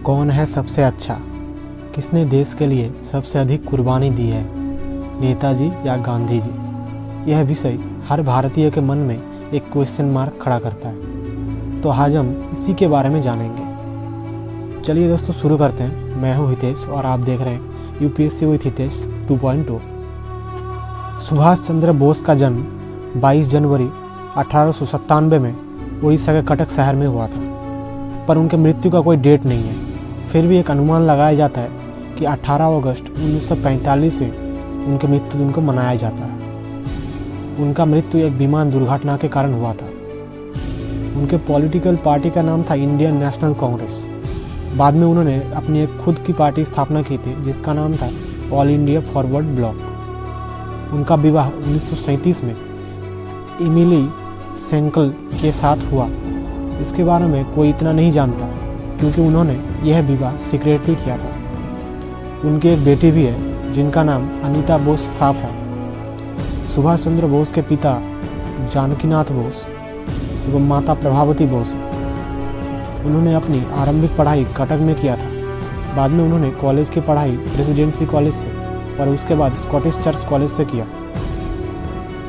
कौन है सबसे अच्छा? किसने देश के लिए सबसे अधिक कुर्बानी दी है, नेताजी या गांधी जी? यह विषय हर भारतीय के मन में एक क्वेश्चन मार्क खड़ा करता है। तो आज हम इसी के बारे में जानेंगे। चलिए दोस्तों शुरू करते हैं। मैं हूं हितेश और आप देख रहे हैं यूपीएससी विद हितेश 2.0। सुभाष चंद्र बोस का जन्म 22 जनवरी 1897 में उड़ीसा के कटक शहर में हुआ था, पर उनके मृत्यु का कोई डेट नहीं है। फिर भी एक अनुमान लगाया जाता है कि 18 अगस्त 1945 में उनके मृत्यु दिन को मनाया जाता है। उनका मृत्यु एक विमान दुर्घटना के कारण हुआ था। उनके पॉलिटिकल पार्टी का नाम था इंडियन नेशनल कांग्रेस। बाद में उन्होंने अपनी एक खुद की पार्टी स्थापना की थी जिसका नाम था ऑल इंडिया फॉरवर्ड ब्लॉक। उनका विवाह 1937 में इमिली सेंकल के साथ हुआ। इसके बारे में कोई इतना नहीं जानता क्योंकि उन्होंने यह विवाह सीक्रेटली किया था। उनकी एक बेटी भी है जिनका नाम अनीता बोस फाफ है। सुभाष चंद्र बोस के पिता जानकीनाथ बोस एवं माता प्रभावती बोस है। उन्होंने अपनी आरंभिक पढ़ाई कटक में किया था। बाद में उन्होंने कॉलेज की पढ़ाई प्रेसिडेंसी कॉलेज से और उसके बाद स्कॉटिश चर्च कॉलेज से किया।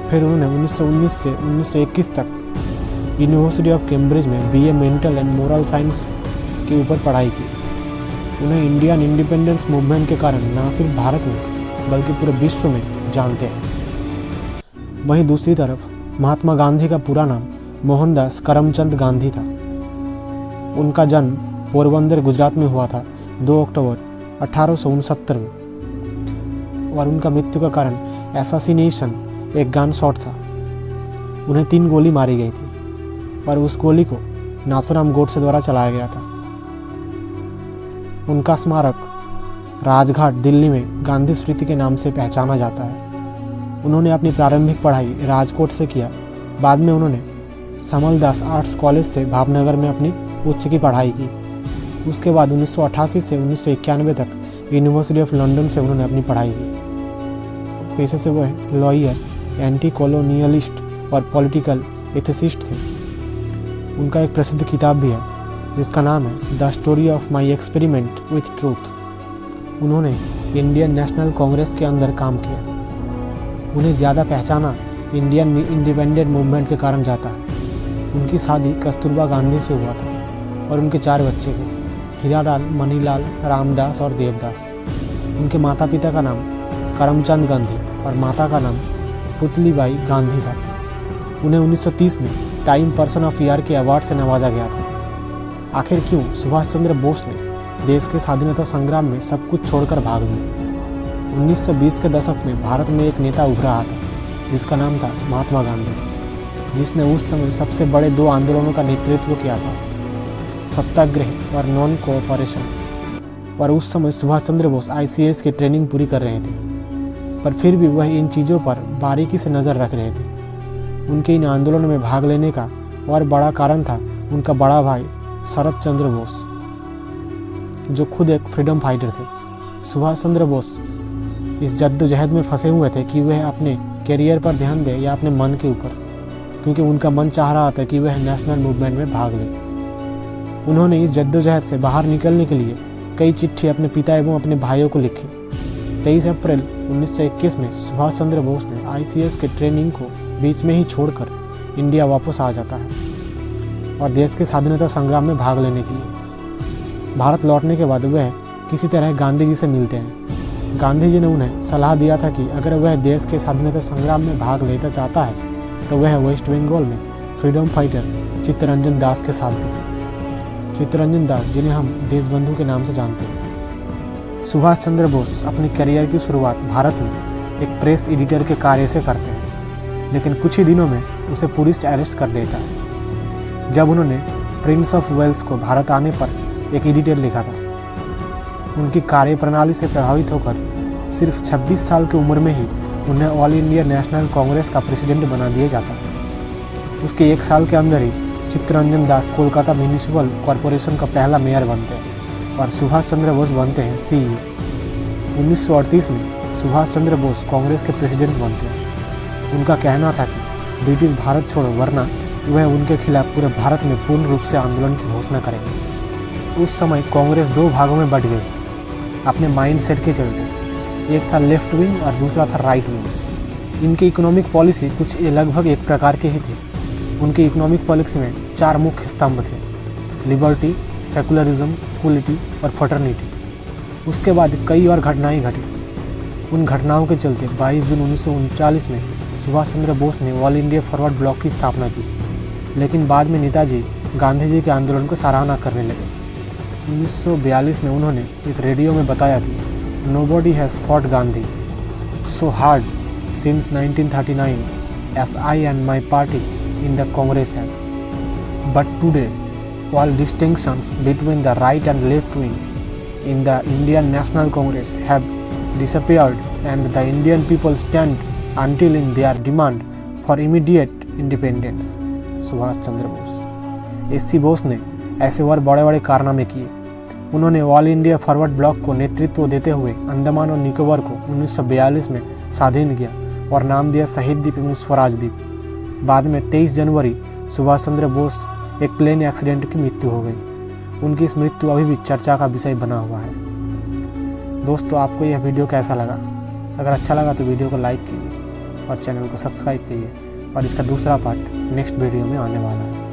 फिर उन्होंने 1919 से 1921 तक यूनिवर्सिटी ऑफ कैम्ब्रिज में BA mental and moral science के ऊपर पढ़ाई की। उन्हें इंडियन इंडिपेंडेंस मूवमेंट के कारण न सिर्फ भारत में बल्कि पूरे विश्व में जानते हैं। वहीं दूसरी तरफ महात्मा गांधी का पूरा नाम मोहनदास करमचंद गांधी था। उनका जन्म पोरबंदर गुजरात में हुआ था 2 अक्टूबर 1869 में और उनका मृत्यु का कारण एसासिनेशन एक गन शॉट था। उन्हें 3 गोली मारी गई थी और उस गोली को नाथूराम गोडसे द्वारा चलाया गया था। उनका स्मारक राजघाट दिल्ली में गांधी स्मृति के नाम से पहचाना जाता है। उन्होंने अपनी प्रारंभिक पढ़ाई राजकोट से किया। बाद में उन्होंने समलदास आर्ट्स कॉलेज से भावनगर में अपनी उच्च की पढ़ाई की। उसके बाद 1988 से 1991 तक यूनिवर्सिटी ऑफ लंदन से उन्होंने अपनी पढ़ाई की। पेशे से वह लॉयर, एंटी कॉलोनियलिस्ट और पॉलिटिकल एथिसिस्ट थे। उनका एक प्रसिद्ध किताब भी है जिसका नाम है the story of my experiment with truth. उन्होंने इंडियन नेशनल कांग्रेस के अंदर काम किया। उन्हें ज़्यादा पहचाना इंडियन इंडिपेंडेंट मूवमेंट के कारण जाता है। उनकी शादी कस्तूरबा गांधी से हुआ था और उनके 4 बच्चे थे, हीरालाल, मनीलाल, रामदास और देवदास। उनके माता पिता का नाम करमचंद गांधी और माता का नाम पुतलीबाई गांधी था। उन्हें 1930 में टाइम पर्सन ऑफ ईयर के अवार्ड से नवाजा गया था। आखिर क्यों सुभाष चंद्र बोस ने देश के स्वाधीनता संग्राम में सब कुछ छोड़कर भाग लिया? 1920 के दशक में भारत में एक नेता उभर रहा था जिसका नाम था महात्मा गांधी, जिसने उस समय सबसे बड़े 2 आंदोलनों का नेतृत्व किया था, सत्याग्रह और नॉन कोऑपरेशन। और उस समय सुभाष चंद्र बोस ICS की ट्रेनिंग पूरी कर रहे थे, पर फिर भी वह इन चीज़ों पर बारीकी से नज़र रख रहे थे। उनके इन आंदोलनों में भाग लेने का और बड़ा कारण था उनका बड़ा भाई शरद चंद्र बोस, जो खुद एक फ्रीडम फाइटर थे। सुभाष चंद्र बोस इस जद्दोजहद में फंसे हुए थे कि वह अपने करियर पर ध्यान दें या अपने मन के ऊपर, क्योंकि उनका मन चाह रहा था कि वह नेशनल मूवमेंट में भाग ले। उन्होंने इस जद्दोजहद से बाहर निकलने के लिए कई चिट्ठी अपने पिता एवं अपने भाइयों को लिखी। 23 अप्रैल 1921 में सुभाष चंद्र बोस ने ICS के ट्रेनिंग को बीच में ही छोड़कर इंडिया वापस आ जाता है और देश के स्वाधीनता संग्राम में भाग लेने के लिए। भारत लौटने के बाद वह किसी तरह गांधी जी से मिलते हैं। गांधी जी ने उन्हें सलाह दिया था कि अगर वह देश के स्वाधीनता संग्राम में भाग लेना चाहता है तो वह वेस्ट बंगाल में फ्रीडम फाइटर चित्तरंजन दास के साथ दे। चित्तरंजन दास, जिन्हें हम देशबंधु के नाम से जानते हैं। सुभाष चंद्र बोस अपने करियर की शुरुआत भारत में एक प्रेस एडिटर के कार्य से करते हैं, लेकिन कुछ ही दिनों में उसे पुलिस अरेस्ट कर लेता है जब उन्होंने प्रिंस ऑफ वेल्स को भारत आने पर एक एडिटर लिखा था। उनकी कार्यप्रणाली से प्रभावित होकर सिर्फ 26 साल की उम्र में ही उन्हें ऑल इंडिया नेशनल कांग्रेस का प्रेसिडेंट बना दिया जाता है। उसके 1 साल के अंदर ही चित्तरंजन दास कोलकाता म्यूनिसिपल कॉरपोरेशन का पहला मेयर बनते हैं और सुभाष चंद्र बोस बनते हैं CEO। 1938 में सुभाष चंद्र बोस कांग्रेस के प्रेसिडेंट बनते हैं। उनका कहना था कि ब्रिटिश भारत छोड़ो, वरना वह उनके खिलाफ पूरे भारत में पूर्ण रूप से आंदोलन की घोषणा करेंगे। उस समय कांग्रेस दो भागों में बट गई अपने माइंड सेट के चलते। एक था लेफ्ट विंग और दूसरा था राइट विंग। इनकी इकोनॉमिक पॉलिसी कुछ लगभग एक प्रकार के ही थे। उनकी इकोनॉमिक पॉलिसी में 4 मुख्य स्तंभ थे: लिबर्टी, सेकुलरिज्म, इक्वलिटी और फ्रेटर्निटी। उसके बाद कई और घटनाएं घटी। उन घटनाओं के चलते 22 जून 1939 में सुभाष चंद्र बोस ने ऑल इंडिया फॉरवर्ड ब्लॉक की स्थापना की, लेकिन बाद में नेताजी गांधी जी के आंदोलन को सराहना करने लगे। 1942 में उन्होंने एक रेडियो में बताया कि nobody has fought Gandhi so hard since 1939 as I and my party in the Congress have, but today all distinctions between the right and left wing in the Indian National Congress have disappeared and the Indian people stand until in their demand for immediate independence. Subhash Chandra Bose. SC. Bose ने ऐसे और बड़े बड़े कारनामे किए। उन्होंने all India forward block को नेतृत्व देते हुए अंडमान और निकोबार को 1942 में स्वाधीन किया और नाम दिया शहीद द्वीप एवं स्वराज द्वीप। बाद में 23 जनवरी सुभाष चंद्र बोस एक प्लेन एक्सीडेंट की मृत्यु हो गई। उनकी इस मृत्यु अभी भी चर्चा का विषय बना हुआ है। दोस्तों, आपको यह वीडियो कैसा लगा? अगर अच्छा लगा तो वीडियो को लाइक कीजिए और चैनल को सब्सक्राइब कीजिए और इसका दूसरा पार्ट नेक्स्ट वीडियो में आने वाला है।